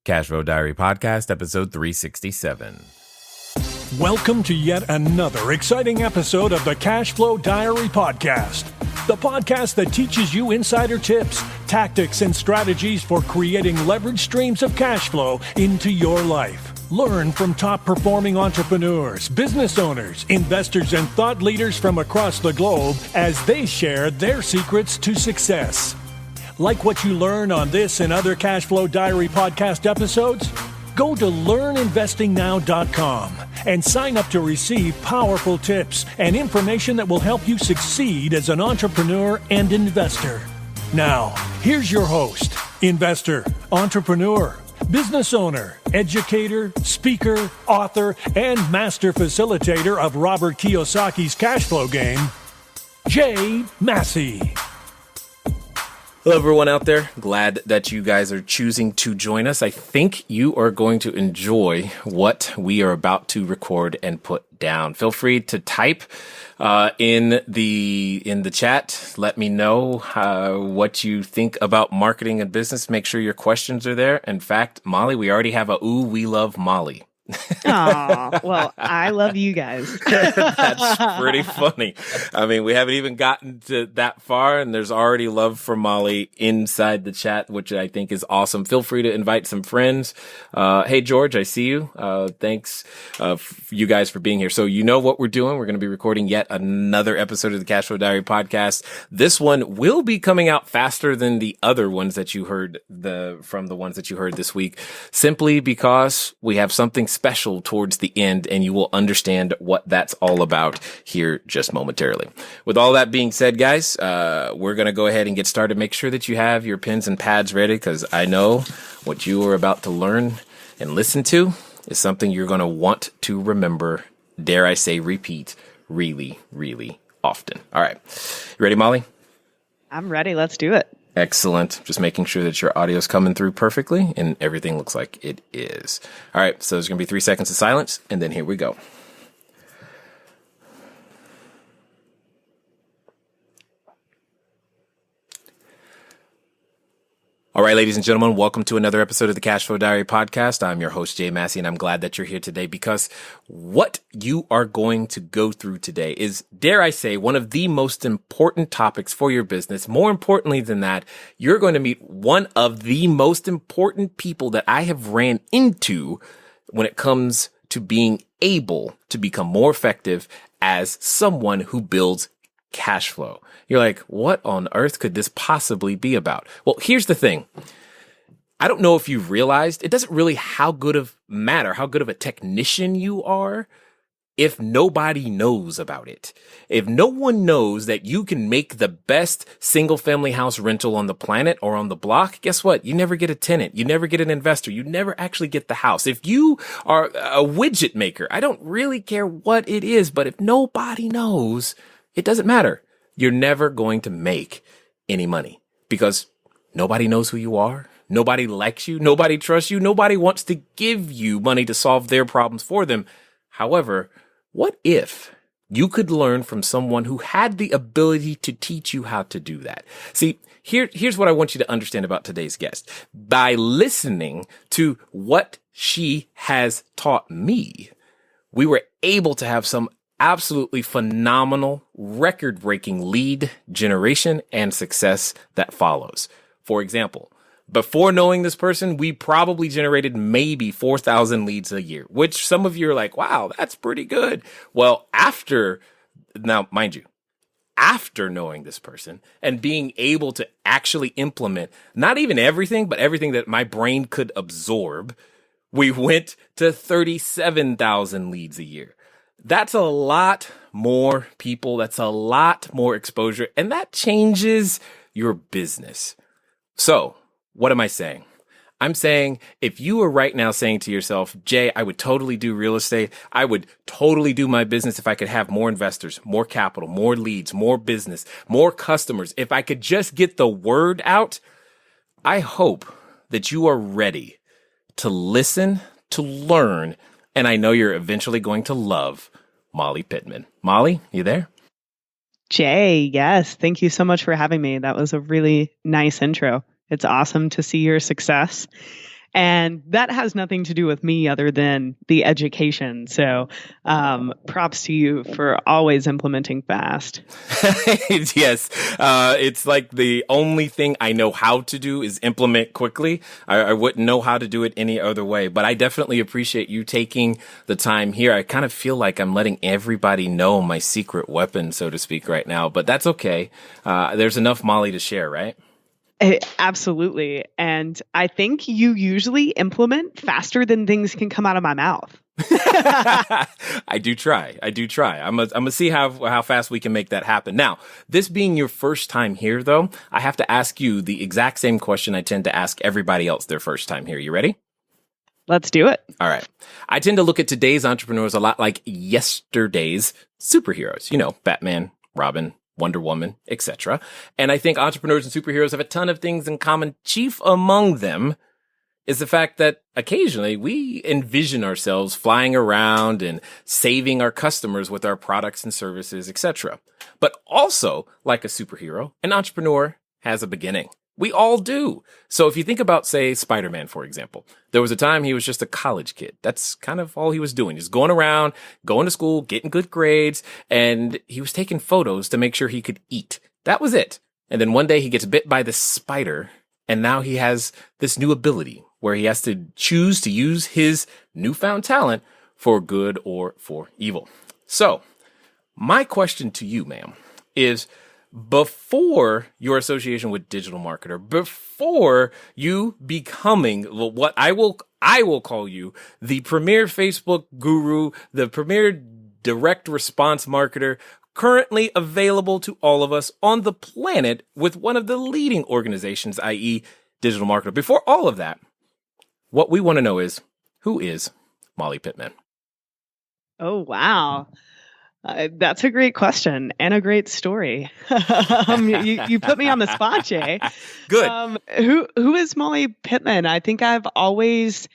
Cashflow Diary Podcast, episode 367. Welcome to yet another exciting episode of the Cashflow Diary Podcast, the podcast that teaches you insider tips, tactics, and strategies for creating leverage streams of cash flow into your life. Learn from top-performing entrepreneurs, business owners, investors, and thought leaders from across the globe as they share their secrets to success. Like what you learn on this and other Cashflow Diary podcast episodes? Go to learninvestingnow.com and sign up to receive powerful tips and information that will help you succeed as an entrepreneur and investor. Now, here's your host, investor, entrepreneur, business owner, educator, speaker, author, and master facilitator of Robert Kiyosaki's cash flow game, Jay Massey. Hello, everyone out there. Glad that you guys are choosing to join us. I think you are going to enjoy what we are about to record and put down. Feel free to type in the chat. Let me know what you think about marketing and business. Make sure your questions are there. In fact, Molly, we already have a "Ooh, we love Molly." Aw, well, I love you guys. That's pretty funny. I mean, we haven't even gotten to that far, and there's already love for Molly inside the chat, which I think is awesome. Feel free to invite some friends. Hey, George, I see you. Thanks you guys for being here. So you know what we're doing. We're going to be recording yet another episode of the Cashflow Diary podcast. This one will be coming out faster than the other ones that you heard from the ones that you heard this week, simply because we have something special towards the end, and you will understand what that's all about here just momentarily. With all that being said, guys, we're going to go ahead and get started. Make sure that you have your pens and pads ready, because I know what you are about to learn and listen to is something you're going to want to remember, dare I say repeat, really, really often. All right. You ready, Molly? I'm ready. Let's do it. Excellent. Just making sure that your audio is coming through perfectly and everything looks like it is. All right. So there's going to be 3 seconds of silence, and then here we go. All right, ladies and gentlemen, welcome to another episode of the Cashflow Diary podcast. I'm your host, Jay Massey, and I'm glad that you're here today, because what you are going to go through today is, dare I say, one of the most important topics for your business. More importantly than that, you're going to meet one of the most important people that I have ran into when it comes to being able to become more effective as someone who builds cash flow. You're like, what on earth could this possibly be about? Well, here's the thing. I don't know if you've realized, it doesn't really matter how good of a technician you are if nobody knows about it. If no one knows that you can make the best single family house rental on the planet or on the block, guess what? You never get a tenant. You never get an investor. You never actually get the house. If you are a widget maker, I don't really care what it is, but if nobody knows, it doesn't matter. You're never going to make any money, because nobody knows who you are. Nobody likes you. Nobody trusts you. Nobody wants to give you money to solve their problems for them. However, what if you could learn from someone who had the ability to teach you how to do that? See, here's what I want you to understand about today's guest. By listening to what she has taught me, we were able to have some absolutely phenomenal, record-breaking lead generation and success that follows. For example, before knowing this person, we probably generated maybe 4,000 leads a year, which some of you are like, wow, that's pretty good. Well, now, mind you, after knowing this person and being able to actually implement not even everything, but everything that my brain could absorb, we went to 37,000 leads a year. That's a lot more people. That's a lot more exposure. And that changes your business. So what am I saying? I'm saying if you are right now saying to yourself, Jay, I would totally do real estate. I would totally do my business if I could have more investors, more capital, more leads, more business, more customers. If I could just get the word out, I hope that you are ready to listen, to learn, and I know you're eventually going to love Molly Pittman. Molly, you there? Jay, yes. Thank you so much for having me. That was a really nice intro. It's awesome to see your success. And that has nothing to do with me other than the education. So props to you for always implementing fast. Yes. It's like the only thing I know how to do is implement quickly. I wouldn't know how to do it any other way, but I definitely appreciate you taking the time here. I kind of feel like I'm letting everybody know my secret weapon, so to speak, right now, but that's okay. There's enough Molly to share, right? Absolutely. And I think you usually implement faster than things can come out of my mouth. I do try. I'm gonna see how fast we can make that happen. Now, this being your first time here, though, I have to ask you the exact same question I tend to ask everybody else their first time here. You ready? Let's do it. All right. I tend to look at today's entrepreneurs a lot like yesterday's superheroes. You know, Batman, Robin, Wonder Woman, etc. And I think entrepreneurs and superheroes have a ton of things in common. Chief among them is the fact that occasionally we envision ourselves flying around and saving our customers with our products and services, etc. But also, like a superhero, an entrepreneur has a beginning. We all do. So if you think about, say, Spider-Man, for example, there was a time he was just a college kid. That's kind of all he was doing. Just going around, going to school, getting good grades, and he was taking photos to make sure he could eat. That was it. And then one day he gets bit by the spider, and now he has this new ability where he has to choose to use his newfound talent for good or for evil. So my question to you, ma'am, is, before your association with digital marketer, before you becoming what I will call you the premier Facebook guru, the premier direct response marketer currently available to all of us on the planet with one of the leading organizations, i.e. digital marketer. Before all of that, what we want to know is, who is Molly Pittman? Oh, wow. That's a great question and a great story. You put me on the spot, Jay. Good. Who is Molly Pittman? I think I've always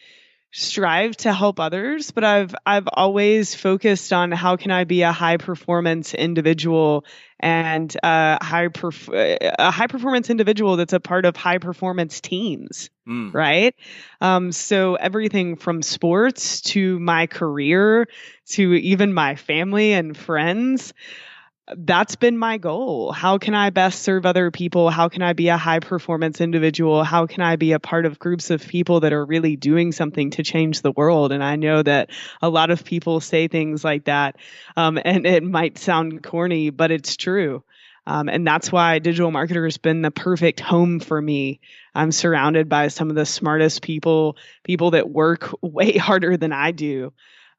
strived to help others, but I've always focused on how can I be a high performance individual and a high performance individual that's a part of high performance teams, right? So everything from sports to my career to even my family and friends, that's been my goal. How can I best serve other people? How can I be a high performance individual? How can I be a part of groups of people that are really doing something to change the world? And I know that a lot of people say things like that, and it might sound corny, but it's true. And that's why digital marketer has been the perfect home for me. I'm surrounded by some of the smartest people that work way harder than I do.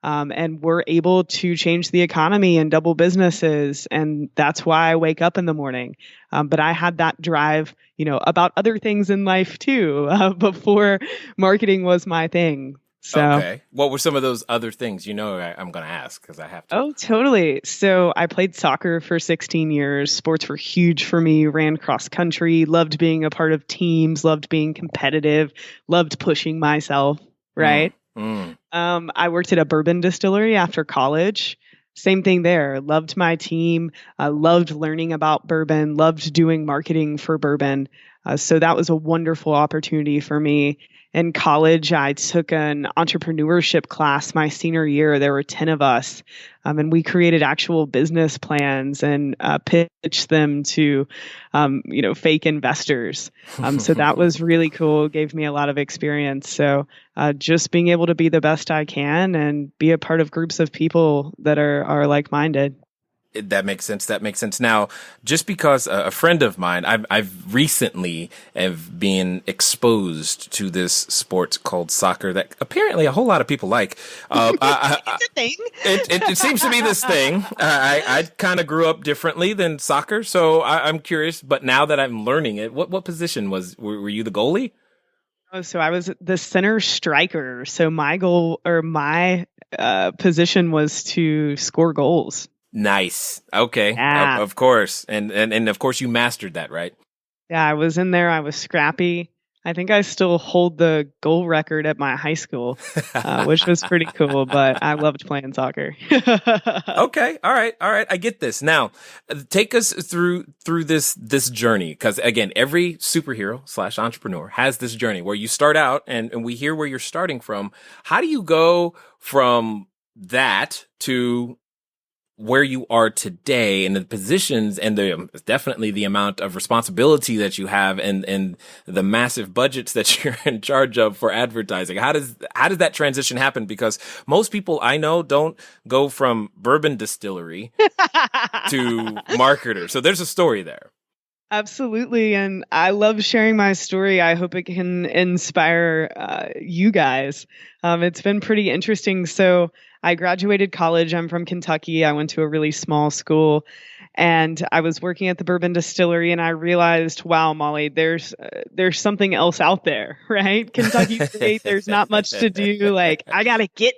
And we're able to change the economy and double businesses. And that's why I wake up in the morning. But I had that drive, about other things in life too, before marketing was my thing. So, okay. What were some of those other things? I'm going to ask because I have to. Oh, totally. So I played soccer for 16 years. Sports were huge for me. Ran cross country, loved being a part of teams, loved being competitive, loved pushing myself. Right. I worked at a bourbon distillery after college. Same thing there. Loved my team. Loved learning about bourbon. Loved doing marketing for bourbon. So that was a wonderful opportunity for me. In college, I took an entrepreneurship class my senior year. There were 10 of us, and we created actual business plans and pitched them to, fake investors. So that was really cool. Gave me a lot of experience. So just being able to be the best I can and be a part of groups of people that are like-minded. That makes sense. Now, just because a friend of mine, I've recently have been exposed to this sport called soccer that apparently a whole lot of people like. It's a thing. It seems to be this thing. I kind of grew up differently than soccer, so I'm curious. But now that I'm learning it, what position were you the goalie? Oh, so I was the center striker. So my goal or my position was to score goals. Nice. Okay. Yeah. Of course. And of course you mastered that, right? Yeah, I was in there. I was scrappy. I think I still hold the goal record at my high school, which was pretty cool, but I loved playing soccer. Okay. All right. All right. I get this. Now, take us through this journey. Because again, every superhero / entrepreneur has this journey where you start out and we hear where you're starting from. How do you go from that to where you are today and the positions and definitely the amount of responsibility that you have and the massive budgets that you're in charge of for advertising? How does that transition happen? Because most people I know don't go from bourbon distillery to marketer. So there's a story there. Absolutely. And I love sharing my story. I hope it can inspire you guys. It's been pretty interesting. So I graduated college. I'm from Kentucky. I went to a really small school and I was working at the bourbon distillery and I realized, wow, Molly, there's something else out there, right? Kentucky's great. There's not much to do. Like, I got to get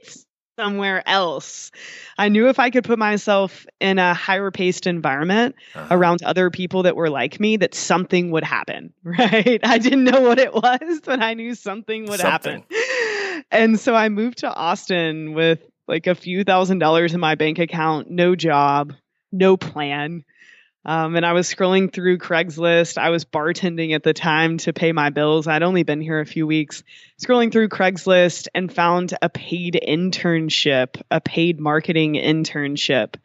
somewhere else. I knew if I could put myself in a higher paced environment around other people that were like me, that something would happen, right? I didn't know what it was, but I knew something would happen. And so I moved to Austin with like a few $1,000s in my bank account, no job, no plan. And I was scrolling through Craigslist. I was bartending at the time to pay my bills. I'd only been here a few weeks. Scrolling through Craigslist and found a paid internship, a paid marketing internship.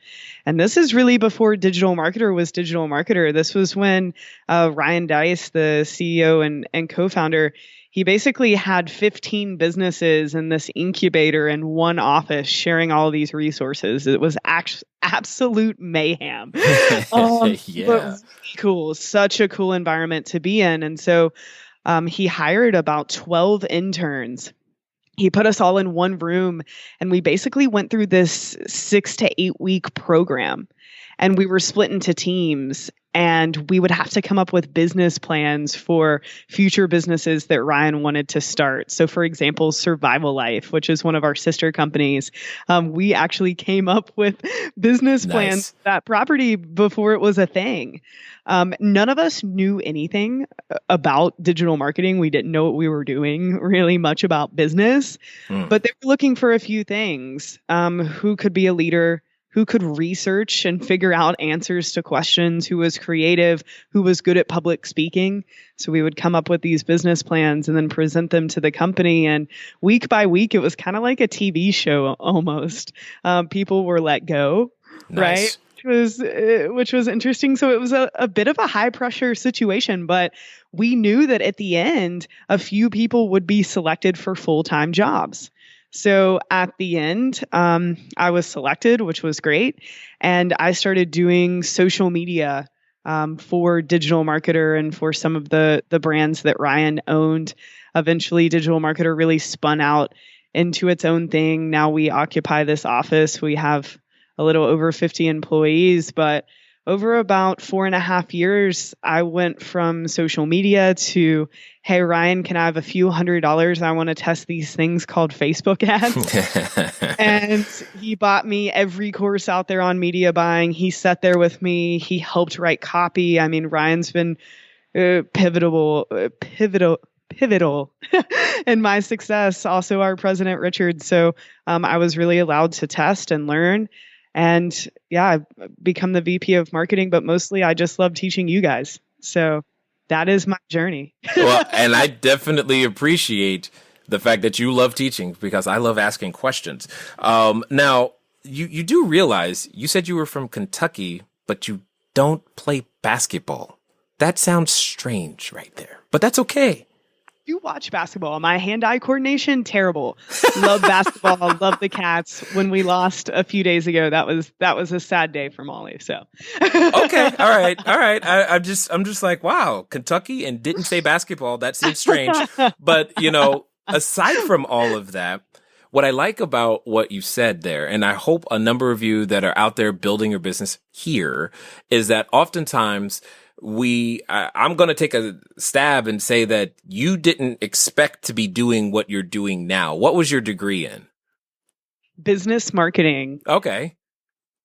And this is really before Digital Marketer was Digital Marketer. This was when Ryan Dice, the CEO and co-founder, he basically had 15 businesses in this incubator in one office sharing all of these resources. It was absolute mayhem. Yeah. But really cool. Such a cool environment to be in. And so he hired about 12 interns. He put us all in one room and we basically went through this 6 to 8 week program. And we were split into teams and we would have to come up with business plans for future businesses that Ryan wanted to start. So for example, Survival Life, which is one of our sister companies, we actually came up with business plans for that property before it was a thing. None of us knew anything about digital marketing. We didn't know what we were doing really much about business, but they were looking for a few things. Who could be a leader? Who could research and figure out answers to questions, who was creative, who was good at public speaking. So we would come up with these business plans and then present them to the company. And week by week, it was kind of like a TV show almost. People were let go, right? Which was interesting. So it was a bit of a high pressure situation, but we knew that at the end, a few people would be selected for full-time jobs. So at the end, I was selected, which was great. And I started doing social media for Digital Marketer and for some of the brands that Ryan owned. Eventually, Digital Marketer really spun out into its own thing. Now we occupy this office. We have a little over 50 employees, but over about 4.5 years, I went from social media to, hey, Ryan, can I have a few $100s? I want to test these things called Facebook ads. And he bought me every course out there on media buying. He sat there with me. He helped write copy. I mean, Ryan's been pivotal in my success. Also, our president, Richard. So I was really allowed to test and learn. And yeah, I've become the VP of marketing, but mostly I just love teaching you guys. So that is my journey. Well, and I definitely appreciate the fact that you love teaching because I love asking questions. Now, you do realize you said you were from Kentucky, but you don't play basketball. That sounds strange right there, but that's okay. You watch basketball. My hand-eye coordination, terrible. Love basketball. Love the Cats. When we lost a few days ago, that was a sad day for Molly. So okay, all right. I'm just like, wow, Kentucky and didn't say basketball. That seems strange. But aside from all of that, what I like about what you said there, and I hope a number of you that are out there building your business here, is that oftentimes I'm going to take a stab and say that you didn't expect to be doing what you're doing now. What was your degree in? Business marketing. Okay.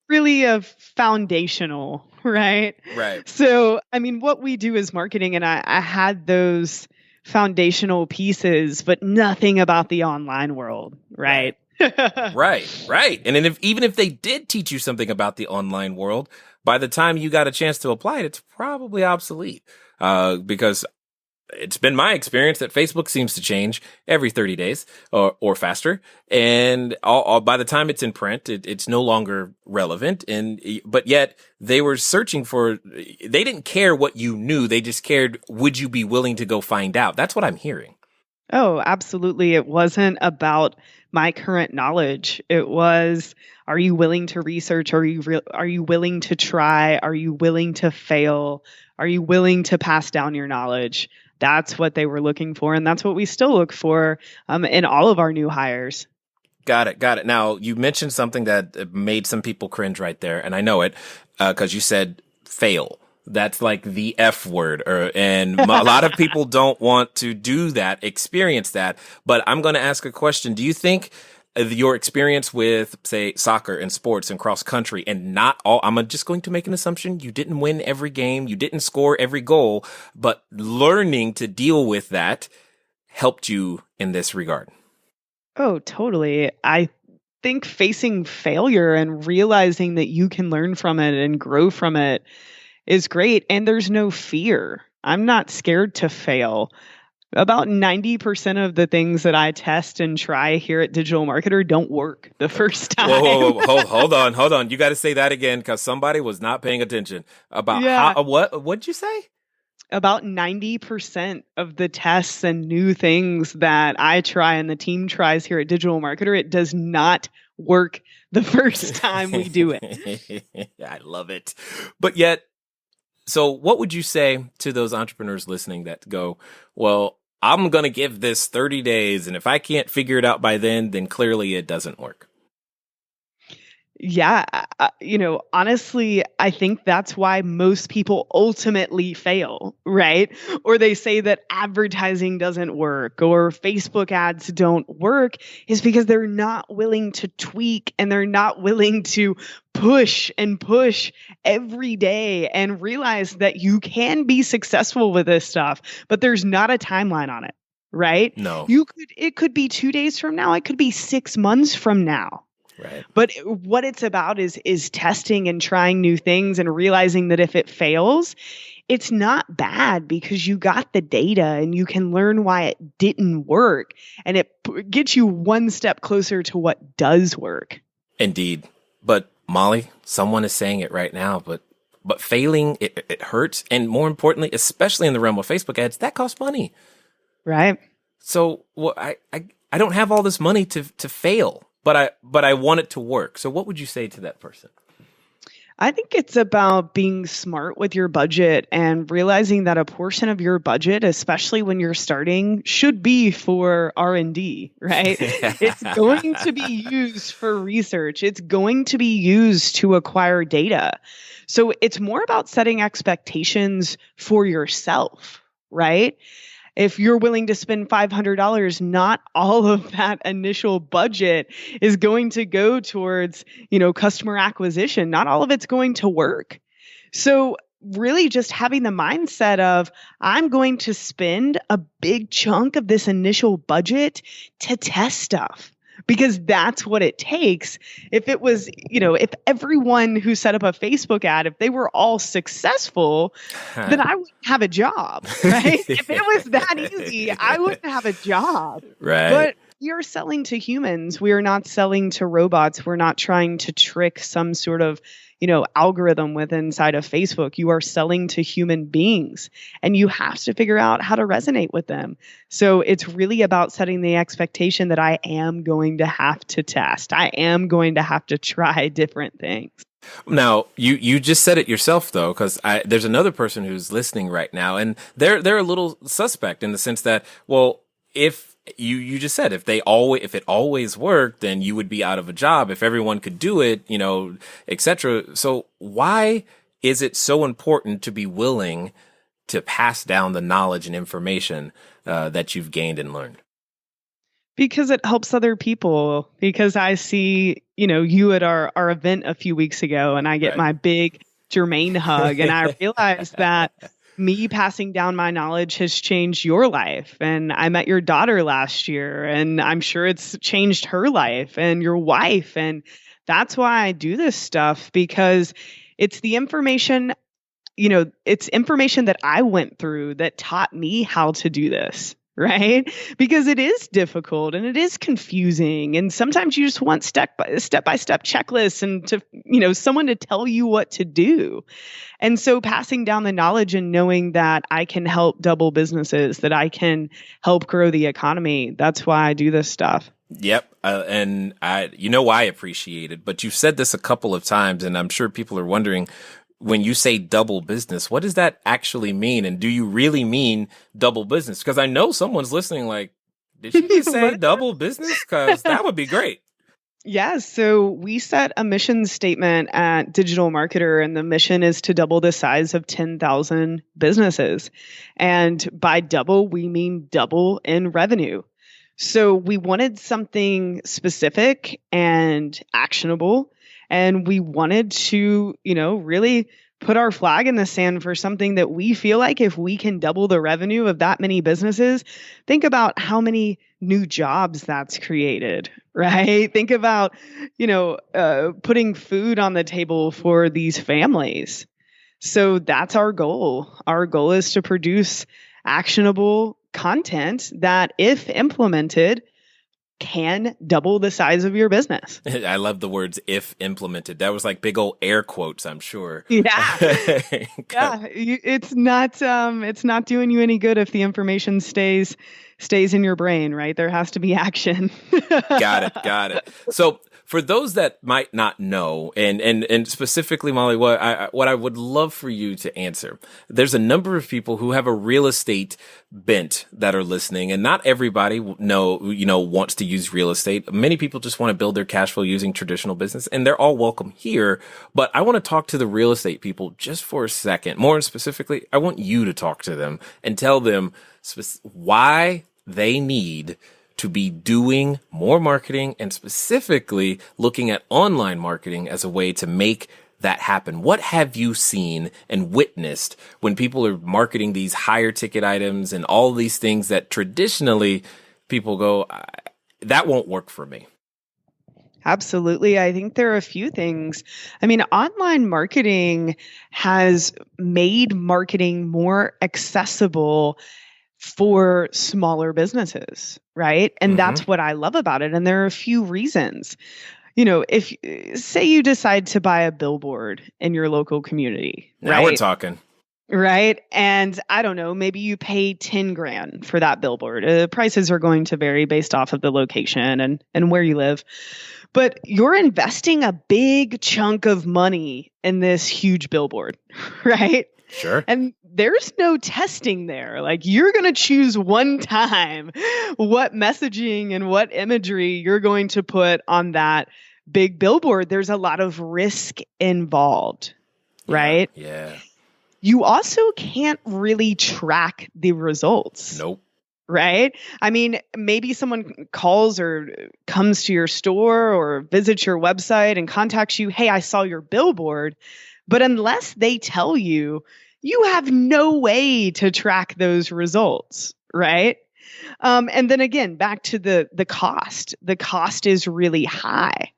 Really a foundational, right? Right. So, I mean, what we do is marketing, and I had those foundational pieces, but nothing about the online world, right? Right. And then even if they did teach you something about the online world, by the time you got a chance to apply it, it's probably obsolete. Because it's been my experience that Facebook seems to change every 30 days or faster. And by the time it's in print, it's no longer relevant. But yet they were searching they didn't care what you knew. They just cared, would you be willing to go find out? That's what I'm hearing. Oh, absolutely. It wasn't about my current knowledge. It was, are you willing to research? Are you willing to try? Are you willing to fail? Are you willing to pass down your knowledge? That's what they were looking for. And that's what we still look for in all of our new hires. Got it. Now, you mentioned something that made some people cringe right there. And I know it because you said fail. That's like the F word. And a lot of people don't want to do that, experience that. But I'm going to ask a question. Do you think your experience with, say, soccer and sports and cross country and not all, I'm just going to make an assumption. You didn't win every game. You didn't score every goal, but learning to deal with that helped you in this regard. Oh, totally. I think facing failure and realizing that you can learn from it and grow from it is great. And there's no fear. I'm not scared to fail. About 90% of the things that I test and try here at Digital Marketer don't work the first time. Whoa. Hold on. You got to say that again because somebody was not paying attention. What'd you say? About 90% of the tests and new things that I try and the team tries here at Digital Marketer, it does not work the first time we do it. I love it. But yet, so what would you say to those entrepreneurs listening that go, well, I'm going to give this 30 days. And if I can't figure it out by then clearly it doesn't work. Yeah. Honestly, I think that's why most people ultimately fail, right? Or they say that advertising doesn't work or Facebook ads don't work is because they're not willing to tweak and they're not willing to push every day and realize that you can be successful with this stuff, but there's not a timeline on it, right? No. It could be 2 days from now. It could be 6 months from now. Right. But what it's about is testing and trying new things and realizing that if it fails, it's not bad because you got the data and you can learn why it didn't work. And it gets you one step closer to what does work. Indeed. But Molly, someone is saying it right now, but failing, it hurts. And more importantly, especially in the realm of Facebook ads, that costs money. Right. So I don't have all this money to fail. But I want it to work. So what would you say to that person? I think it's about being smart with your budget and realizing that a portion of your budget, especially when you're starting, should be for R&D, right? It's going to be used for research. It's going to be used to acquire data. So it's more about setting expectations for yourself, right? If you're willing to spend $500, not all of that initial budget is going to go towards, customer acquisition. Not all of it's going to work. So really just having the mindset of, I'm going to spend a big chunk of this initial budget to test stuff. Because that's what it takes. If it was, if everyone who set up a Facebook ad, if they were all successful, then I wouldn't have a job, right? If it was that easy, I wouldn't have a job. Right. But we are selling to humans. We are not selling to robots. We're not trying to trick some sort of algorithm with inside of Facebook. You are selling to human beings and you have to figure out how to resonate with them. So it's really about setting the expectation that I am going to have to test. I am going to have to try different things. Now, you just said it yourself, though, because there's another person who's listening right now, and they're a little suspect in the sense that, well, if you just said if it always worked, then you would be out of a job. If everyone could do it, etc. So why is it so important to be willing to pass down the knowledge and information that you've gained and learned? Because it helps other people. Because I see, you at our event a few weeks ago, and I get my big Jermaine hug, and I realized that me passing down my knowledge has changed your life. And I met your daughter last year, and I'm sure it's changed her life and your wife. And that's why I do this stuff, because it's the information, it's information that I went through that taught me how to do this. Right? Because it is difficult and it is confusing. And sometimes you just want step by step checklists and to, someone to tell you what to do. And so passing down the knowledge and knowing that I can help double businesses, that I can help grow the economy. That's why I do this stuff. Yep. And I appreciate it, but you've said this a couple of times, and I'm sure people are wondering, when you say double business, what does that actually mean? And do you really mean double business? Because I know someone's listening like, did she just say double business? Because that would be great. Yeah. So we set a mission statement at Digital Marketer, and the mission is to double the size of 10,000 businesses. And by double, we mean double in revenue. So we wanted something specific and actionable. And we wanted to, really put our flag in the sand for something that we feel like if we can double the revenue of that many businesses, think about how many new jobs that's created, right? Think about, putting food on the table for these families. So that's our goal. Our goal is to produce actionable content that, if implemented, can double the size of your business. I love the words "if implemented." That was like big old air quotes, I'm sure. Yeah. Yeah. It's not doing you any good if the information stays in your brain, right? There has to be action. Got it. So for those that might not know, and specifically, Molly, what I would love for you to answer, there's a number of people who have a real estate bent that are listening, and not everybody wants to use real estate. Many people just want to build their cash flow using traditional business, and they're all welcome here. But I want to talk to the real estate people just for a second. More specifically, I want you to talk to them and tell them why they need to be doing more marketing, and specifically looking at online marketing as a way to make that happen. What have you seen and witnessed when people are marketing these higher ticket items and all these things that traditionally people go, that won't work for me? Absolutely. I think there are a few things. I mean, online marketing has made marketing more accessible for smaller businesses, right? And that's what I love about it. And there are a few reasons. If say you decide to buy a billboard in your local community, now we're talking. Right. And I don't know, maybe you pay 10 grand for that billboard. Prices are going to vary based off of the location and where you live. But you're investing a big chunk of money in this huge billboard, right? Sure. And there's no testing there. Like, you're going to choose one time what messaging and what imagery you're going to put on that big billboard. There's a lot of risk involved, right? Yeah. You also can't really track the results. Nope. Right? I mean, maybe someone calls or comes to your store or visits your website and contacts you. Hey, I saw your billboard. But unless they tell you, you have no way to track those results, right? And then again, back to the cost. The cost is really high.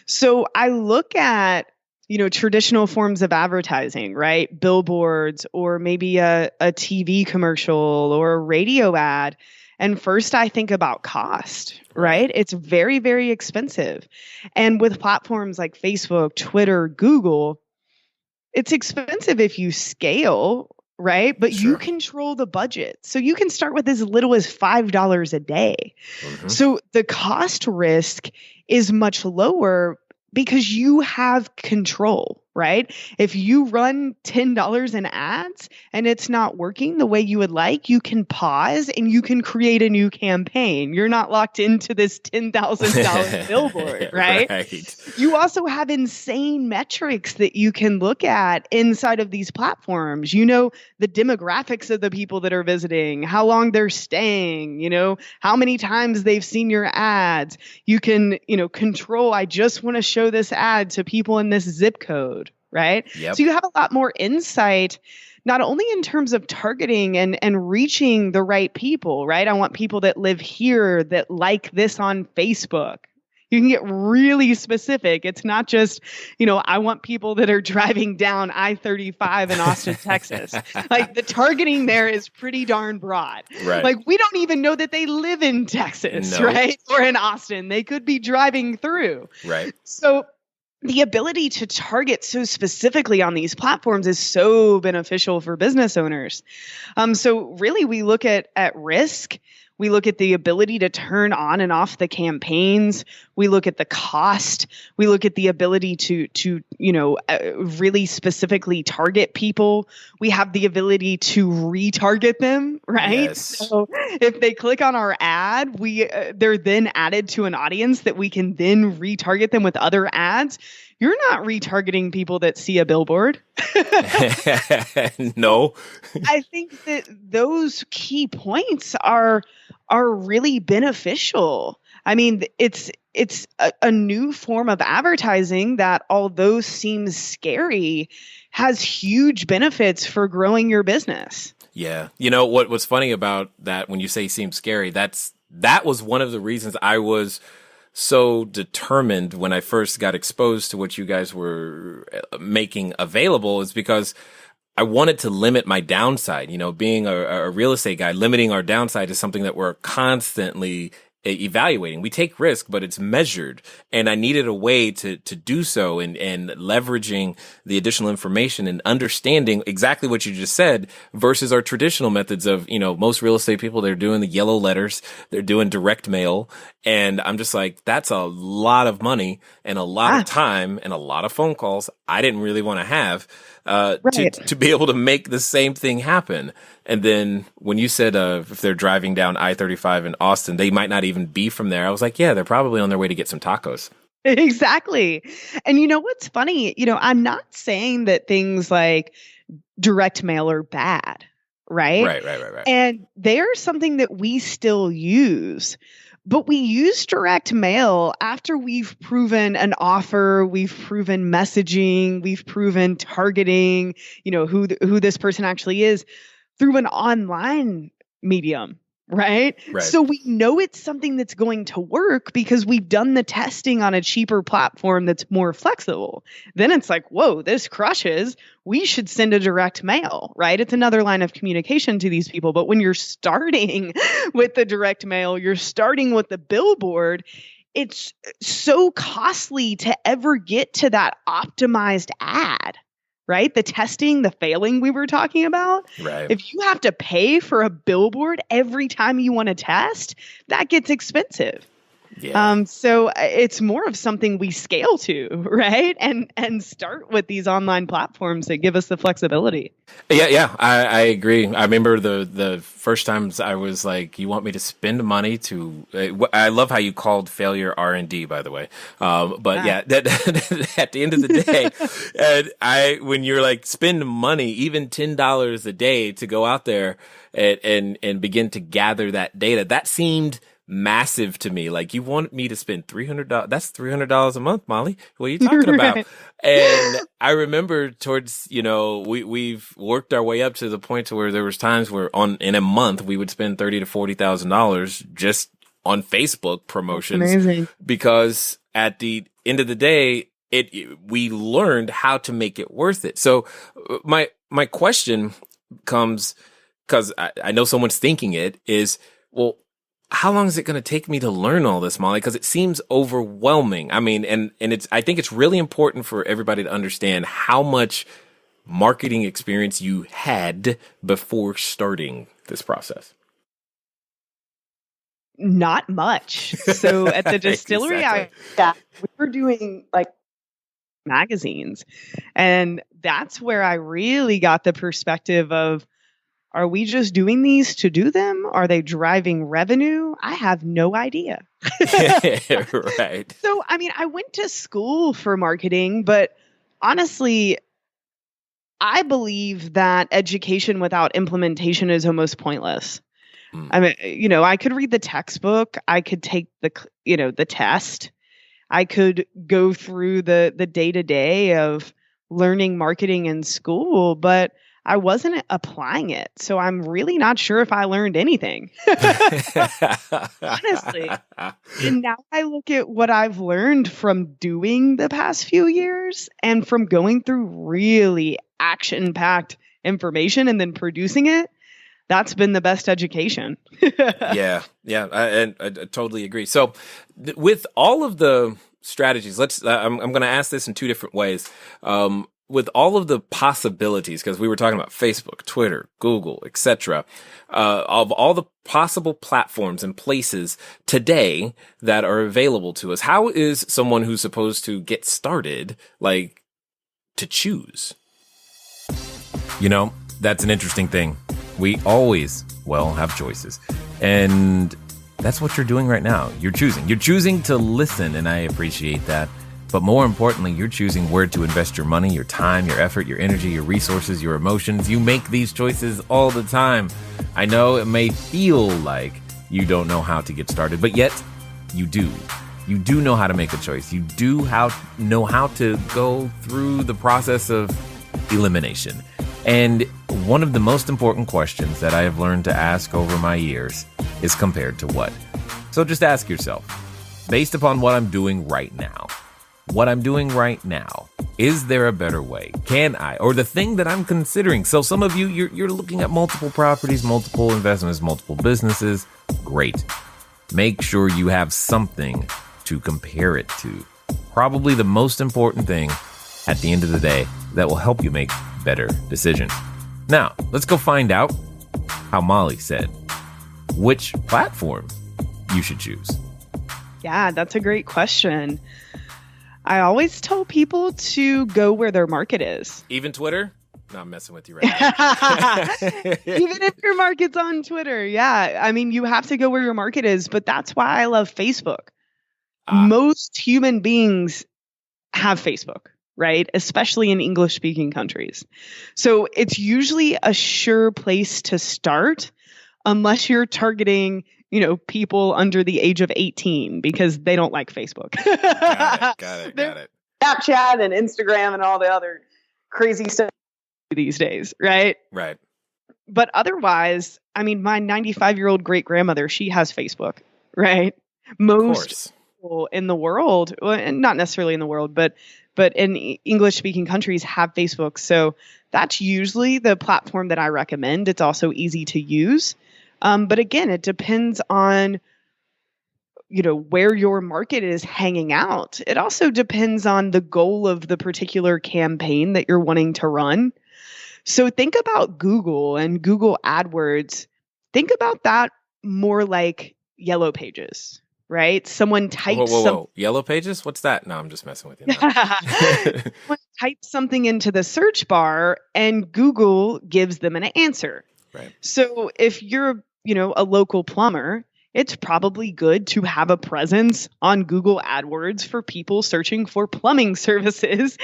So I look at, traditional forms of advertising, right? Billboards, or maybe a TV commercial or a radio ad. And first I think about cost, right? It's very, very expensive. And with platforms like Facebook, Twitter, Google, it's expensive if you scale, right? But Sure. You control the budget. So you can start with as little as $5 a day. So the cost risk is much lower because you have control, right? If you run $10 in ads and it's not working the way you would like, you can pause and you can create a new campaign. You're not locked into this $10,000 billboard, right? You also have insane metrics that you can look at inside of these platforms. The demographics of the people that are visiting, how long they're staying, how many times they've seen your ads. You can, control, I just want to show this ad to people in this zip code. Right? Yep. So you have a lot more insight not only in terms of targeting and reaching the right people, right? I want people that live here that like this on Facebook. You can get really specific. It's not just, I want people that are driving down I-35 in Austin, Texas. Like the targeting there is pretty darn broad. Right. Like we don't even know that they live in Texas, No. right? Or in Austin. They could be driving through. Right. So the ability to target so specifically on these platforms is so beneficial for business owners. So really we look at risk. We look at the ability to turn on and off the campaigns. We look at the cost. We look at the ability to really specifically target people. We have the ability to retarget them, right? Yes. So if they click on our ad, they're then added to an audience that we can then retarget them with other ads. You're not retargeting people that see a billboard. No. I think that those key points are really beneficial. I mean, it's a new form of advertising that, although seems scary, has huge benefits for growing your business. Yeah. What's funny about that when you say seems scary, that was one of the reasons I was so determined when I first got exposed to what you guys were making available, is because I wanted to limit my downside. Being a real estate guy, limiting our downside is something that we're constantly evaluating. We take risk, but it's measured. And I needed a way to do so, and leveraging the additional information and understanding exactly what you just said versus our traditional methods of, most real estate people, they're doing the yellow letters, they're doing direct mail. And I'm just like, that's a lot of money and a lot of time and a lot of phone calls I didn't really want to have. To be able to make the same thing happen. And then when you said if they're driving down I-35 in Austin, they might not even be from there. I was like, yeah, they're probably on their way to get some tacos. Exactly. And what's funny, I'm not saying that things like direct mail are bad, right? Right. And they're something that we still use. But we use direct mail after we've proven an offer, we've proven messaging, we've proven targeting, who this person actually is through an online medium, right? So we know it's something that's going to work because we've done the testing on a cheaper platform that's more flexible. Then it's like, whoa, this crushes. We should send a direct mail, right? It's another line of communication to these people. But when you're starting with the direct mail, you're starting with the billboard, it's so costly to ever get to that optimized ad, right? The testing, the failing we were talking about. Right. If you have to pay for a billboard every time you want to test, that gets expensive. Yeah. So it's more of something we scale to, right? And start with these online platforms that give us the flexibility. Yeah, I agree. I remember the first times I was like, you want me to spend money to, I love how you called failure R&D, by the way. But yeah, that, at the end of the day, when you're like, spend money, even $10 a day to go out there and begin to gather that data, that seemed massive to me. Like, you want me to spend $300? That's $300 a month, Molly. What are you talking about? And I remember towards, we've worked our way up to the point to where there was times where in a month we would spend $30,000 to $40,000 just on Facebook promotions. Amazing. Because at the end of the day, we learned how to make it worth it. So my question comes, because I know someone's thinking it, is, well, how long is it going to take me to learn all this, Molly? Because it seems overwhelming. I mean, and I think it's really important for everybody to understand how much marketing experience you had before starting this process. Not much. So at the distillery, Exactly. we were doing like magazines, and that's where I really got the perspective of, are we just doing these to do them? Are they driving revenue? I have no idea. Right. So, I mean, I went to school for marketing, but honestly, I believe that education without implementation is almost pointless. I mean, I could read the textbook, I could take the test, I could go through the day-to-day of learning marketing in school, but I wasn't applying it. So I'm really not sure if I learned anything, honestly. And now I look at what I've learned from doing the past few years and from going through really action-packed information and then producing it. That's been the best education. Yeah. I totally agree. So with all of the strategies, I'm going to ask this in two different ways. With all of the possibilities, because we were talking about Facebook, Twitter, Google, etc., of all the possible platforms and places today that are available to us, how is someone who's supposed to get started, like, to choose? That's an interesting thing. We always, have choices. And that's what you're doing right now. You're choosing. You're choosing to listen, and I appreciate that. But more importantly, you're choosing where to invest your money, your time, your effort, your energy, your resources, your emotions. You make these choices all the time. I know it may feel like you don't know how to get started, but yet you do. You do know how to make a choice. You do know how to go through the process of elimination. And one of the most important questions that I have learned to ask over my years is compared to what? So just ask yourself, based upon what I'm doing right now, is there a better way? Can I? Or the thing that I'm considering. So some of you, you're looking at multiple properties, multiple investments, multiple businesses. Great. Make sure you have something to compare it to. Probably the most important thing at the end of the day that will help you make better decisions. Now, let's go find out how Molly said which platform you should choose. Yeah, that's a great question. I always tell people to go where their market is. Even Twitter? No, I'm messing with you right now. Even if your market's on Twitter. Yeah. I mean, you have to go where your market is, but that's why I love Facebook. Most human beings have Facebook, right? Especially in English speaking countries. So it's usually a sure place to start unless you're targeting, people under the age of 18 because they don't like Facebook. Got it. Snapchat and Instagram and all the other crazy stuff these days, right? Right. But otherwise, I mean, my 95-year-old great grandmother, she has Facebook, right? Most people in the world, well, and not necessarily in the world, but in English speaking countries have Facebook. So that's usually the platform that I recommend. It's also easy to use. But again, it depends on, where your market is hanging out. It also depends on the goal of the particular campaign that you're wanting to run. So think about Google and Google AdWords. Think about that more like Yellow Pages, right? Someone types Whoa. Yellow Pages? What's that? No, I'm just messing with you. Someone types something into the search bar and Google gives them an answer. Right. So if you're, a local plumber, it's probably good to have a presence on Google AdWords for people searching for plumbing services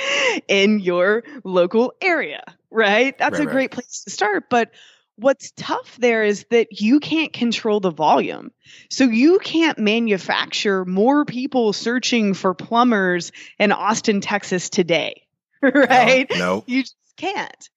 in your local area, right? That's a great place to start. But what's tough there is that you can't control the volume. So you can't manufacture more people searching for plumbers in Austin, Texas today, right? No. You just can't.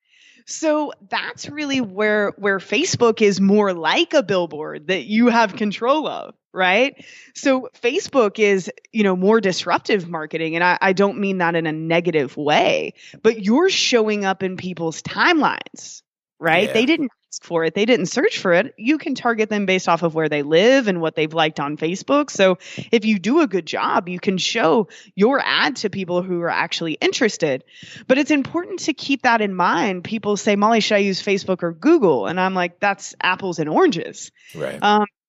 So that's really where Facebook is more like a billboard that you have control of, right? So Facebook is, more disruptive marketing. And I don't mean that in a negative way, but you're showing up in people's timelines, right? Yeah. They didn't ask for it. They didn't search for it. You can target them based off of where they live and what they've liked on Facebook. So if you do a good job, you can show your ad to people who are actually interested. But it's important to keep that in mind. People say, Molly, should I use Facebook or Google? And I'm like, that's apples and oranges. Right.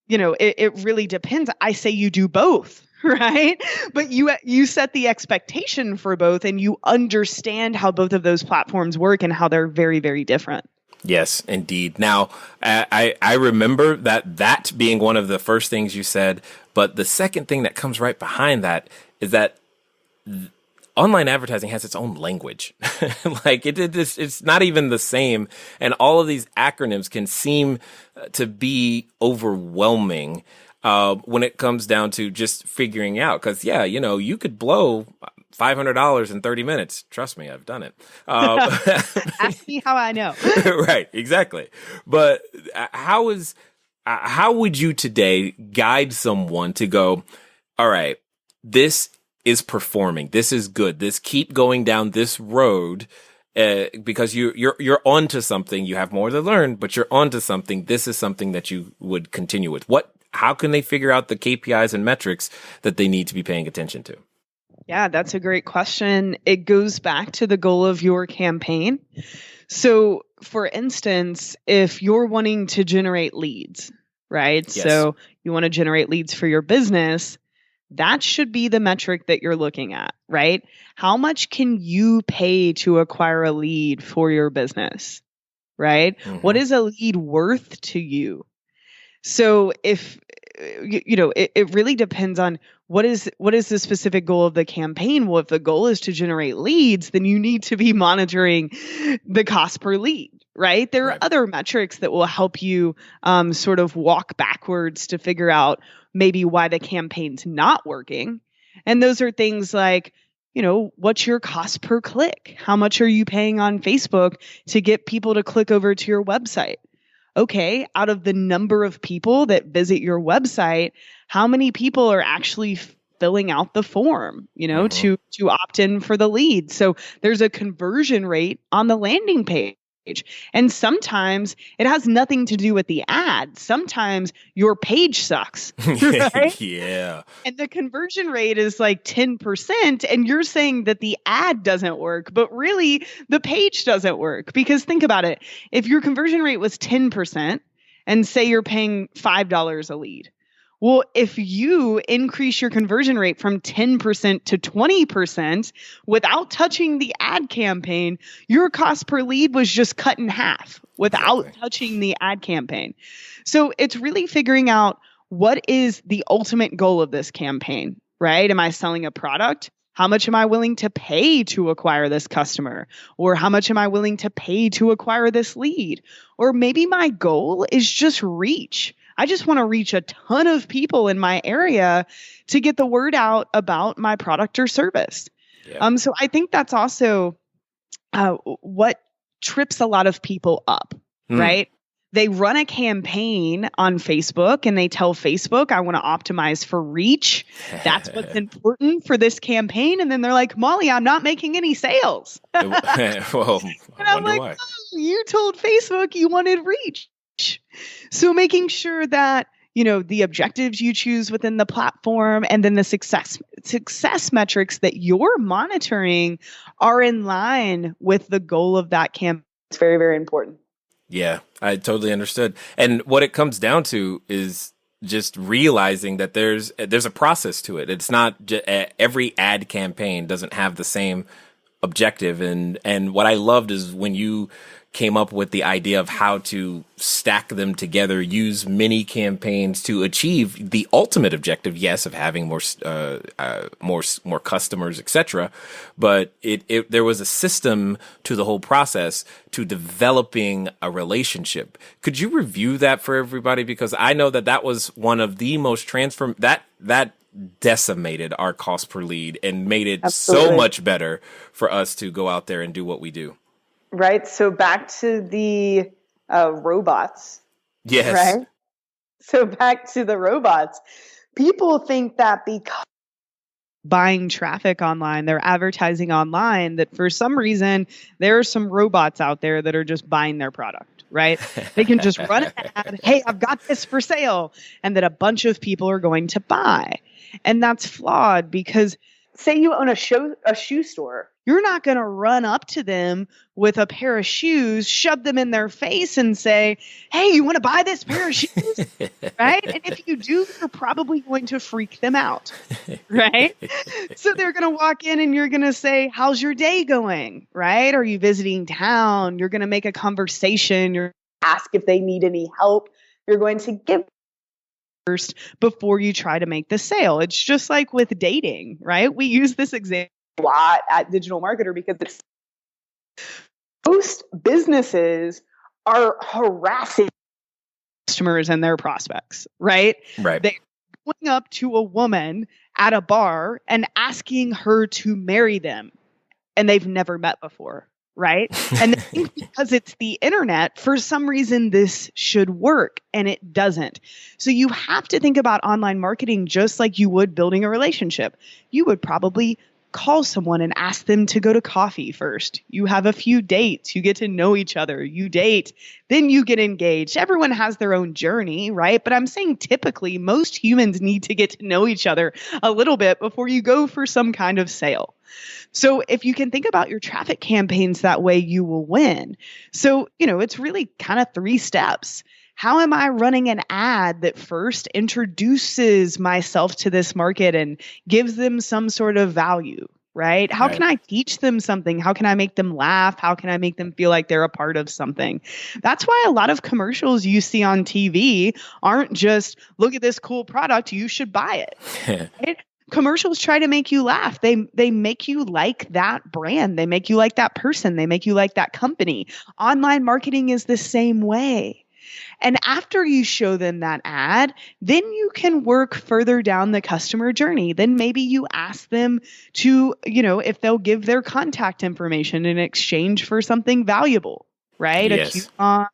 It really depends. I say you do both. Right. But you set the expectation for both and you understand how both of those platforms work and how they're very, very different. Yes, indeed. Now, I remember that being one of the first things you said, but the second thing that comes right behind that is that online advertising has its own language. Like it's not even the same. And all of these acronyms can seem to be overwhelming when it comes down to just figuring out. Because, you could blow $500 in 30 minutes. Trust me, I've done it. Ask me how I know. Right, exactly. But how would you today guide someone to go, all right, this is performing. This is good. This keep going down this road. Because you're onto something. You have more to learn, but you're onto something. This is something that you would continue with. How can they figure out the KPIs and metrics that they need to be paying attention to? Yeah, that's a great question. It goes back to the goal of your campaign. So, for instance, if you're wanting to generate leads, right? Yes. So you want to generate leads for your business, that should be the metric that you're looking at, right? How much can you pay to acquire a lead for your business, right? Mm-hmm. What is a lead worth to you? So if, it really depends on what is the specific goal of the campaign. Well, if the goal is to generate leads, then you need to be monitoring the cost per lead, right? There are other metrics that will help you sort of walk backwards to figure out maybe why the campaign's not working. And those are things like, what's your cost per click? How much are you paying on Facebook to get people to click over to your website? Okay, out of the number of people that visit your website, how many people are actually filling out the form, to opt in for the lead? So there's a conversion rate on the landing page. And sometimes it has nothing to do with the ad. Sometimes your page sucks. Right? Yeah. And the conversion rate is like 10%. And you're saying that the ad doesn't work, but really the page doesn't work. Because think about it. If your conversion rate was 10% and say you're paying $5 a lead, well, if you increase your conversion rate from 10% to 20% without touching the ad campaign, your cost per lead was just cut in half without touching the ad campaign. So it's really figuring out what is the ultimate goal of this campaign, right? Am I selling a product? How much am I willing to pay to acquire this customer? Or how much am I willing to pay to acquire this lead? Or maybe my goal is just reach. I just want to reach a ton of people in my area to get the word out about my product or service. Yeah. So I think that's also what trips a lot of people up, right? They run a campaign on Facebook and they tell Facebook, I want to optimize for reach. That's what's important for this campaign. And then they're like, Molly, I'm not making any sales. Well, and I'm like, why. Oh, you told Facebook you wanted reach. So making sure that, the objectives you choose within the platform and then the success metrics that you're monitoring are in line with the goal of that campaign. It's very, very important. Yeah, I totally understood. And what it comes down to is just realizing that there's a process to it. It's not every ad campaign doesn't have the same objective. And what I loved is when you came up with the idea of how to stack them together, use mini campaigns to achieve the ultimate objective, yes, of having more customers, etc. But there was a system to the whole process to developing a relationship. Could you review that for everybody? Because I know that was one of the most that decimated our cost per lead and made it so much better for us to go out there and do what we do. Right. So back to the robots. Yes. Right. So back to the robots. People think that because buying traffic online, they're advertising online, that for some reason there are some robots out there that are just buying their product. Right. They can just run an ad. Hey, I've got this for sale. And that a bunch of people are going to buy. And that's flawed because say you own a shoe store. You're not going to run up to them with a pair of shoes, shove them in their face and say, hey, you want to buy this pair of shoes? Right? And if you do, you're probably going to freak them out. Right? So they're going to walk in and you're going to say, how's your day going? Right? Are you visiting town? You're going to make a conversation. You're going to ask if they need any help. You're going to give first before you try to make the sale. It's just like with dating, right? We use this example a lot at Digital Marketer because most businesses are harassing customers and their prospects, right? Right. They're going up to a woman at a bar and asking her to marry them, and they've never met before, right? And they think because it's the internet, for some reason this should work, and it doesn't. So you have to think about online marketing just like you would building a relationship. You would probably call someone and ask them to go to coffee first. You have a few dates, you get to know each other, you date, then you get engaged. Everyone has their own journey, right? But I'm saying typically most humans need to get to know each other a little bit before you go for some kind of sale. So if you can think about your traffic campaigns that way, you will win. So, it's really kind of 3 steps. How am I running an ad that first introduces myself to this market and gives them some sort of value, right? How can I teach them something? How can I make them laugh? How can I make them feel like they're a part of something? That's why a lot of commercials you see on TV aren't just, look at this cool product, you should buy it. Right? Commercials try to make you laugh. They make you like that brand. They make you like that person. They make you like that company. Online marketing is the same way. And after you show them that ad, then you can work further down the customer journey. Then maybe you ask them to, if they'll give their contact information in exchange for something valuable, right? Yes. A coupon,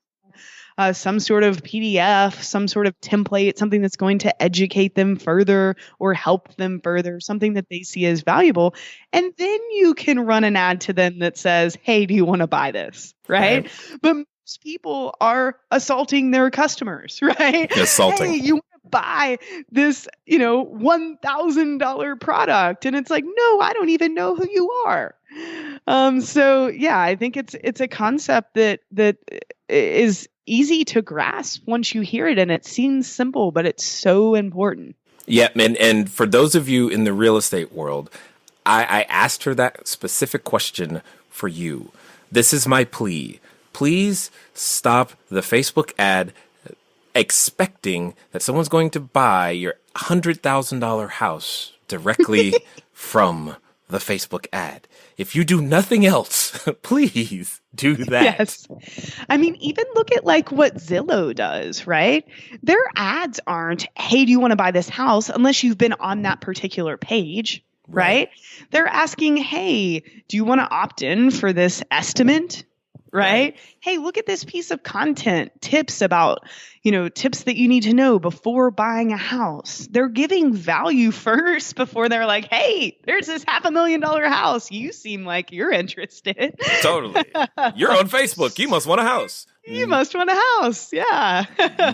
some sort of PDF, some sort of template, something that's going to educate them further or help them further, something that they see as valuable. And then you can run an ad to them that says, hey, do you want to buy this? Right? But most people are assaulting their customers, right? Assaulting. Hey, you want to buy this, $1,000 product. And it's like, no, I don't even know who you are. So yeah, I think it's a concept that is easy to grasp once you hear it, and it seems simple, but it's so important. Yeah, and for those of you in the real estate world, I asked her that specific question for you. This is my plea. Please stop the Facebook ad expecting that someone's going to buy your $100,000 house directly from the Facebook ad. If you do nothing else, please do that. Yes. I mean, even look at like what Zillow does, right? Their ads aren't, hey, do you want to buy this house? Unless you've been on that particular page, right? They're asking, hey, do you want to opt in for this estimate? Right? Hey, look at this piece of content, tips about, tips that you need to know before buying a house. They're giving value first before they're like, hey, there's this $500,000 house. You seem like you're interested. Totally. You're on Facebook. You must want a house. You must want a house. Yeah.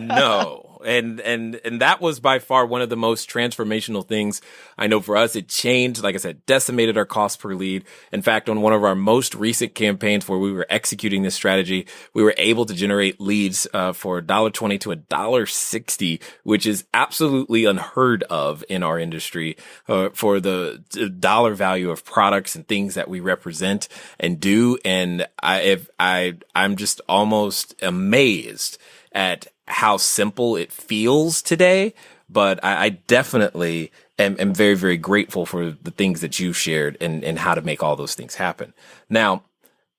No. And that was by far one of the most transformational things I know for us. It changed, like I said, decimated our cost per lead. In fact, on one of our most recent campaigns where we were executing this strategy, we were able to generate leads for $1.20 to $1.60, which is absolutely unheard of in our industry for the dollar value of products and things that we represent and do. And I'm just almost amazed at how simple it feels today, but I definitely am very, very grateful for the things that you shared and how to make all those things happen. Now,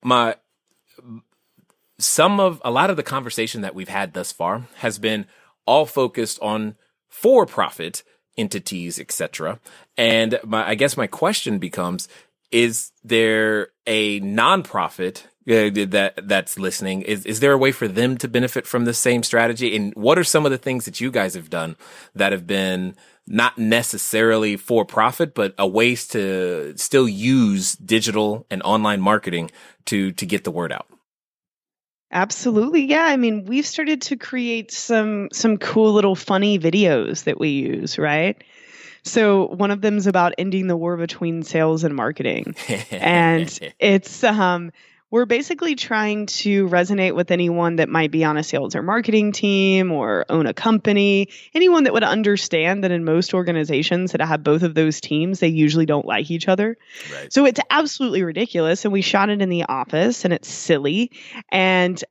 a lot of the conversation that we've had thus far has been all focused on for-profit entities, etc. And I guess my question becomes, is there a nonprofit that's listening? Is there a way for them to benefit from the same strategy? And what are some of the things that you guys have done that have been not necessarily for profit, but a ways to still use digital and online marketing to get the word out? Absolutely. Yeah. I mean, we've started to create some cool little funny videos that we use, right? So one of them is about ending the war between sales and marketing. And it's we're basically trying to resonate with anyone that might be on a sales or marketing team or own a company, anyone that would understand that in most organizations that have both of those teams, they usually don't like each other. Right. So it's absolutely ridiculous. And we shot it in the office and it's silly. And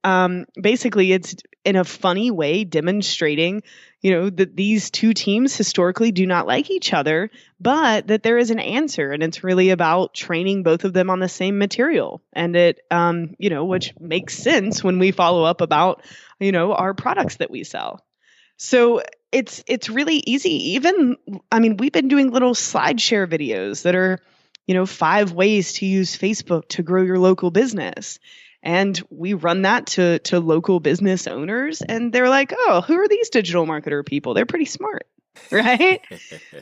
basically it's in a funny way demonstrating that these two teams historically do not like each other, but that there is an answer. And it's really about training both of them on the same material. And it, which makes sense when we follow up about, our products that we sell. So it's really easy. Even, I mean, we've been doing little slide share videos that are, 5 ways to use Facebook to grow your local business. And we run that to local business owners, and they're like, oh, who are these digital marketer people? They're pretty smart, right?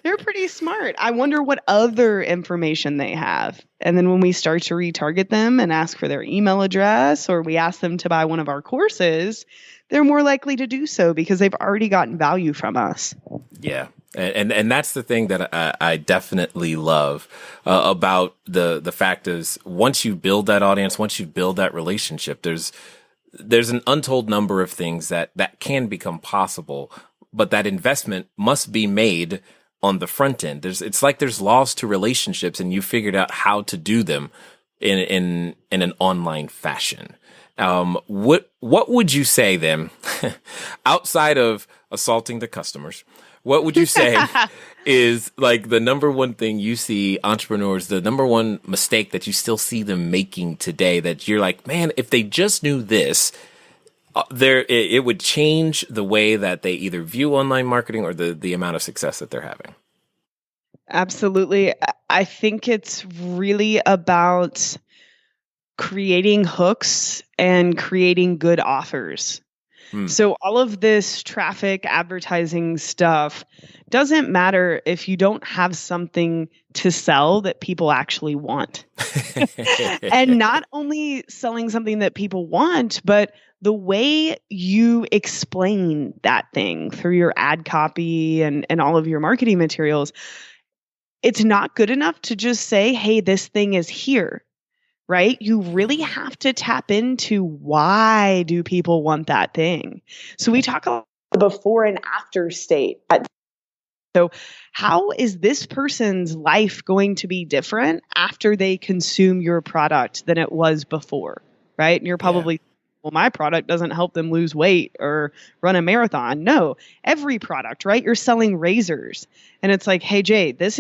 They're pretty smart. I wonder what other information they have. And then when we start to retarget them and ask for their email address, or we ask them to buy one of our courses, they're more likely to do so because they've already gotten value from us. Yeah. And that's the thing that I definitely love about the fact is once you build that audience, once you build that relationship, there's an untold number of things that can become possible, but that investment must be made on the front end. It's like there's laws to relationships, and you figured out how to do them in an online fashion. What would you say then, outside of assaulting the customers? What would you say is like the number one thing you see entrepreneurs, the number one mistake that you still see them making today that you're like, man, if they just knew this, it would change the way that they either view online marketing or the amount of success that they're having? Absolutely. I think it's really about creating hooks and creating good offers. So all of this traffic advertising stuff doesn't matter if you don't have something to sell that people actually want. And not only selling something that people want, but the way you explain that thing through your ad copy and all of your marketing materials, it's not good enough to just say, hey, this thing is here. Right? You really have to tap into why do people want that thing. So we talk about the before and after state. So how is this person's life going to be different after they consume your product than it was before? Right? And you're probably, well, my product doesn't help them lose weight or run a marathon. No, every product, right? You're selling razors. And it's like, hey, Jay, this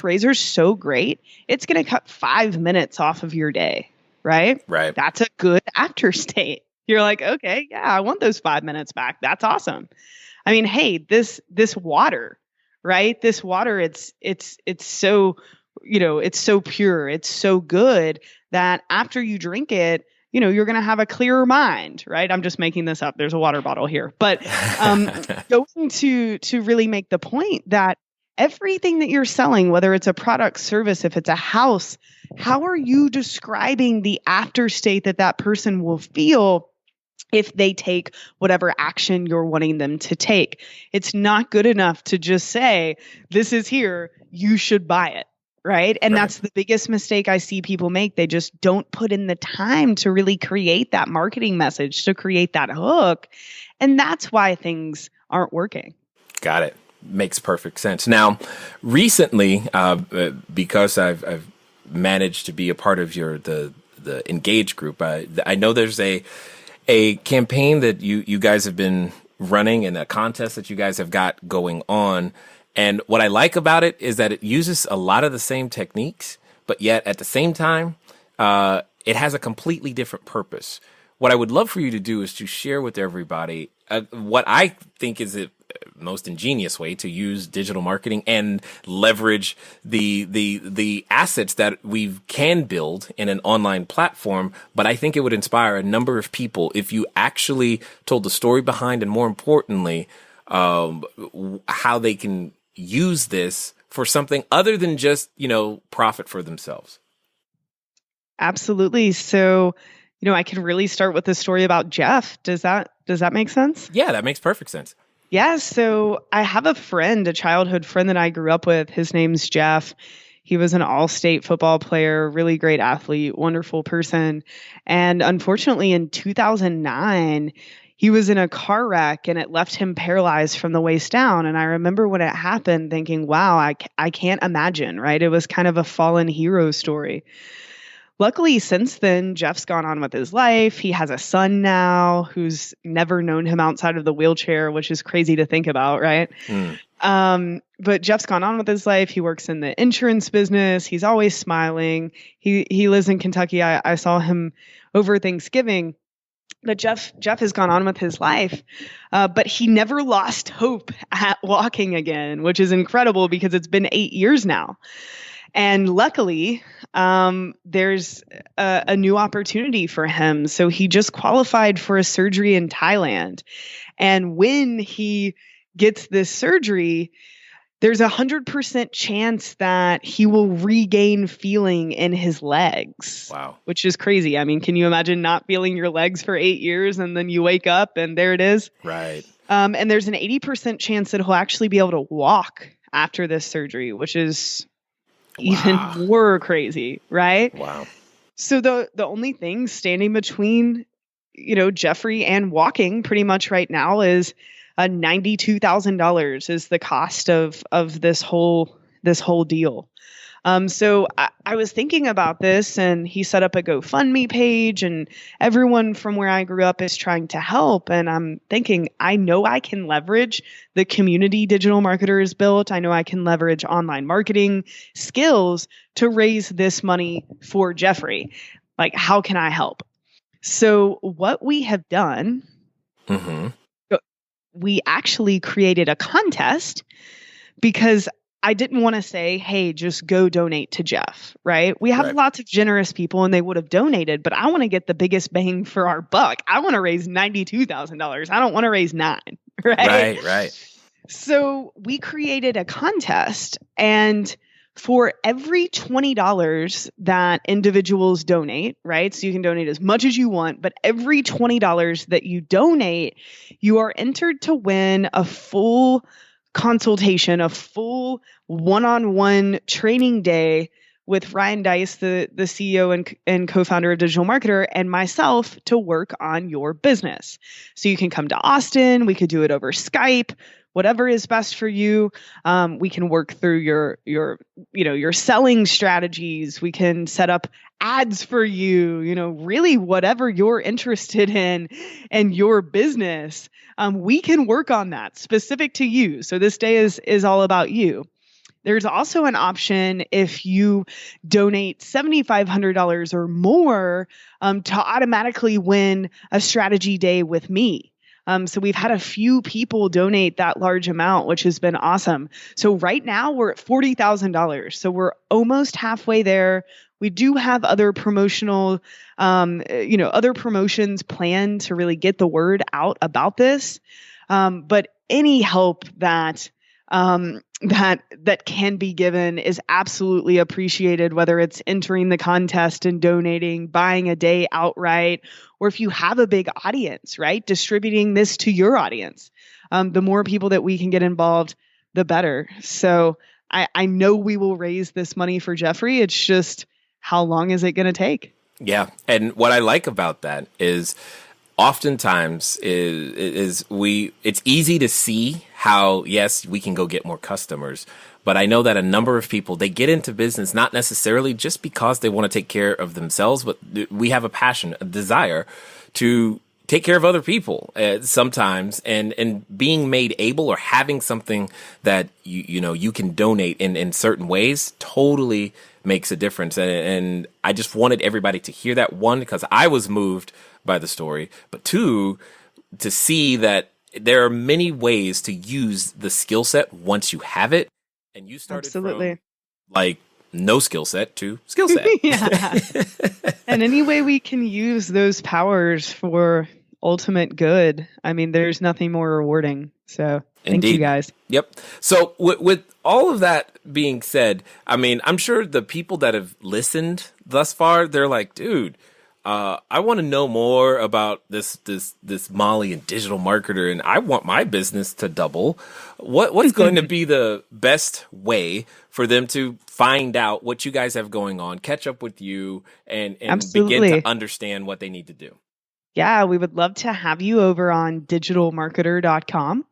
razor's so great. It's going to cut 5 minutes off of your day, right? Right. That's a good after state. You're like, okay, yeah, I want those 5 minutes back. That's awesome. I mean, hey, this water, right? This water, it's so, it's so pure. It's so good that after you drink it, you're going to have a clearer mind, right? I'm just making this up. There's a water bottle here. But going to really make the point that everything that you're selling, whether it's a product, service, if it's a house, how are you describing the after state that person will feel if they take whatever action you're wanting them to take? It's not good enough to just say, this is here, you should buy it. Right. And that's the biggest mistake I see people make. They just don't put in the time to really create that marketing message, to create that hook. And that's why things aren't working. Got it. Makes perfect sense. Now, recently, because I've managed to be a part of the Engage group, I know there's a campaign that you guys have been running and a contest that you guys have got going on. And what I like about it is that it uses a lot of the same techniques, but yet at the same time, it has a completely different purpose. What I would love for you to do is to share with everybody what I think is the most ingenious way to use digital marketing and leverage the assets that we can build in an online platform. But I think it would inspire a number of people if you actually told the story behind, and more importantly, how they can use this for something other than just, profit for themselves. Absolutely. So, I can really start with the story about Jeff. Does that make sense? Yeah, that makes perfect sense. Yeah. So I have a friend, a childhood friend that I grew up with. His name's Jeff. He was an all-state football player, really great athlete, wonderful person. And unfortunately, in 2009, he was in a car wreck and it left him paralyzed from the waist down. And I remember when it happened thinking, wow, I can't imagine, right? It was kind of a fallen hero story. Luckily, since then, Jeff's gone on with his life. He has a son now who's never known him outside of the wheelchair, which is crazy to think about, right? But Jeff's gone on with his life. He works in the insurance business. He's always smiling. He lives in Kentucky. I saw him over Thanksgiving. But Jeff has gone on with his life, but he never lost hope at walking again, which is incredible because it's been 8 years now. And luckily, there's a new opportunity for him. So he just qualified for a surgery in Thailand. And when he gets this surgery, there's 100% chance that he will regain feeling in his legs. Wow. Which is crazy. I mean, can you imagine not feeling your legs for 8 years and then you wake up and there it is? Right. And there's an 80% chance that he'll actually be able to walk after this surgery, which is even more crazy, right? Wow. So the only thing standing between, Jeffrey and walking pretty much right now is $92,000 is the cost of this whole deal. So I was thinking about this, and he set up a GoFundMe page, and everyone from where I grew up is trying to help. And I'm thinking, I know I can leverage the community digital marketers built. I know I can leverage online marketing skills to raise this money for Jeffrey. Like, how can I help? So what we have done, we actually created a contest because I didn't want to say, hey, just go donate to Jeff, right? We have lots of generous people and they would have donated, but I want to get the biggest bang for our buck. I want to raise $92,000. I don't want to raise $9,000, right? Right. So we created a contest, and for every $20 that individuals donate, right? So you can donate as much as you want, but every $20 that you donate, you are entered to win a full consultation, a full one-on-one training day with Ryan Dice, the CEO and co-founder of Digital Marketer, and myself to work on your business. So you can come to Austin. We could do it over Skype. Whatever is best for you. We can work through your selling strategies. We can set up ads for you, really whatever you're interested in and your business. We can work on that specific to you. So this day is all about you. There's also an option if you donate $7,500 or more to automatically win a strategy day with me. So we've had a few people donate that large amount, which has been awesome. So right now we're at $40,000. So we're almost halfway there. We do have other promotional, other promotions planned to really get the word out about this. But any help that can be given is absolutely appreciated, whether it's entering the contest and donating, buying a day outright, or if you have a big audience, right? Distributing this to your audience. The more people that we can get involved, the better. So I know we will raise this money for Jeffrey. It's just, how long is it going to take? Yeah. And what I like about that is oftentimes it's easy to see how, yes, we can go get more customers. But I know that a number of people, they get into business not necessarily just because they want to take care of themselves, but we have a passion, a desire to take care of other people sometimes, and being made able or having something that you can donate in certain ways totally makes a difference. And I just wanted everybody to hear that, one, because I was moved by the story, but two, to see that there are many ways to use the skill set once you have it. And you started from like no skill set to skill set. Yeah. And any way we can use those powers for ultimate good, I mean, there's nothing more rewarding. So thank you guys. Yep. So with all of that being said, I mean, I'm sure the people that have listened thus far, they're like, dude, I want to know more about this Molly and digital marketer, and I want my business to double. What's going to be the best way for them to find out what you guys have going on, catch up with you, and begin to understand what they need to do? Yeah, we would love to have you over on digitalmarketer.com.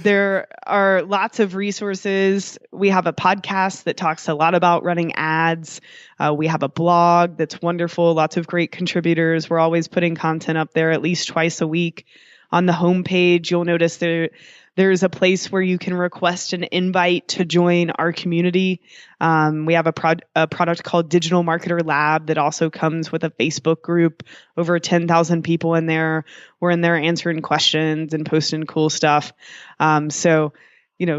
There are lots of resources. We have a podcast that talks a lot about running ads. We have a blog that's wonderful, lots of great contributors. We're always putting content up there at least twice a week. On the homepage, you'll notice There's a place where you can request an invite to join our community. We have a product called Digital Marketer Lab that also comes with a Facebook group, over 10,000 people in there. We're in there answering questions and posting cool stuff. So,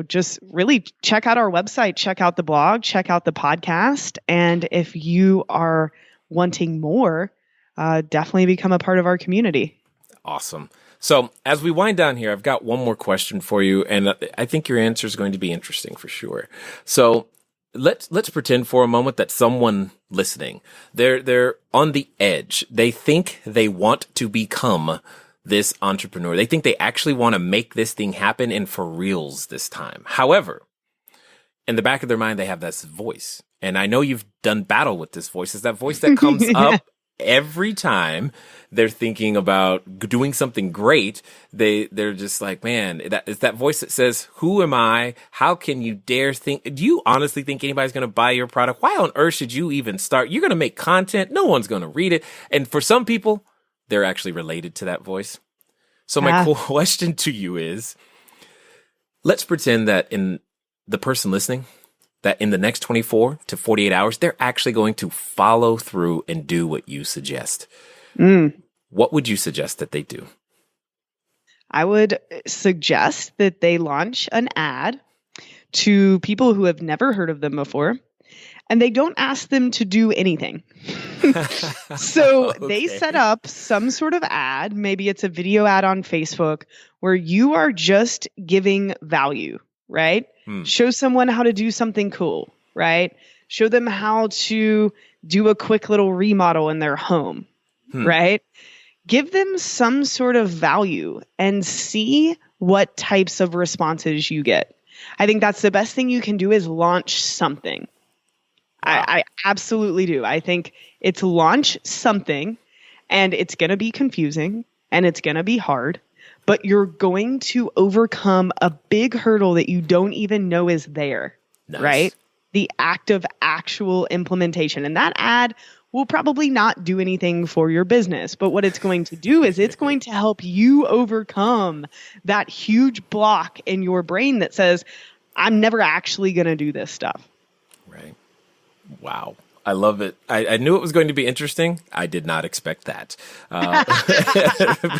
just really check out our website, check out the blog, check out the podcast. And if you are wanting more, definitely become a part of our community. Awesome. So as we wind down here, I've got one more question for you, and I think your answer is going to be interesting for sure. So let's pretend for a moment that someone listening, they're on the edge. They think they want to become this entrepreneur. They think they actually want to make this thing happen and for reals this time. However, in the back of their mind, they have this voice. And I know you've done battle with this voice. It's that voice that comes up every time they're thinking about doing something great. They're just like, man, it's that voice that says, who am I? How can you dare think? Do you honestly think anybody's going to buy your product? Why on earth should you even start? You're going to make content. No one's going to read it. And for some people, they're actually related to that voice. So my question to you is, let's pretend that in the person listening, that in the next 24 to 48 hours, they're actually going to follow through and do what you suggest. What would you suggest that they do? I would suggest that they launch an ad to people who have never heard of them before, and they don't ask them to do anything. So they set up some sort of ad. Maybe it's a video ad on Facebook where you are just giving value, right? Show someone how to do something cool, right? Show them how to do a quick little remodel in their home, right? Give them some sort of value and see what types of responses you get. I think that's the best thing you can do, is launch something. Wow. I absolutely do. I think it's launch something, and it's going to be confusing and it's going to be hard, but you're going to overcome a big hurdle that you don't even know is there, right? The act of actual implementation. And that ad will probably not do anything for your business, but what it's going to do is it's going to help you overcome that huge block in your brain that says, I'm never actually going to do this stuff. Right. Wow. I love it. I knew it was going to be interesting. I did not expect that.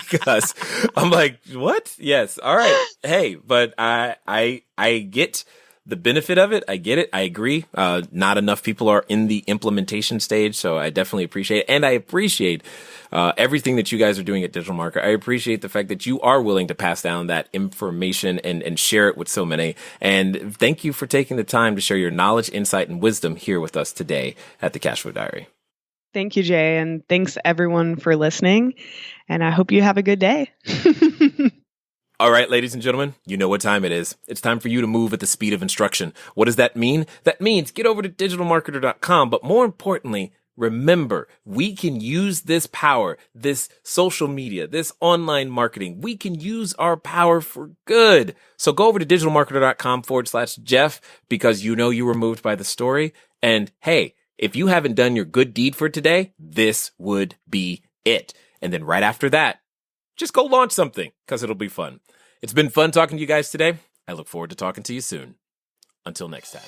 Because I'm like, what? Yes. All right. Hey, but I get the benefit of it. I get it. I agree. Not enough people are in the implementation stage. So I definitely appreciate it. And I appreciate everything that you guys are doing at Digital Marketer. I appreciate the fact that you are willing to pass down that information and share it with so many. And thank you for taking the time to share your knowledge, insight, and wisdom here with us today at the Cashflow Diary. Thank you, Jay. And thanks everyone for listening. And I hope you have a good day. All right, ladies and gentlemen, you know what time it is. It's time for you to move at the speed of instruction. What does that mean? That means get over to digitalmarketer.com. But more importantly, remember, we can use this power, this social media, this online marketing. We can use our power for good. So go over to digitalmarketer.com/Jeff, because you know you were moved by the story. And hey, if you haven't done your good deed for today, this would be it. And then right after that, just go launch something, because it'll be fun. It's been fun talking to you guys today. I look forward to talking to you soon. Until next time.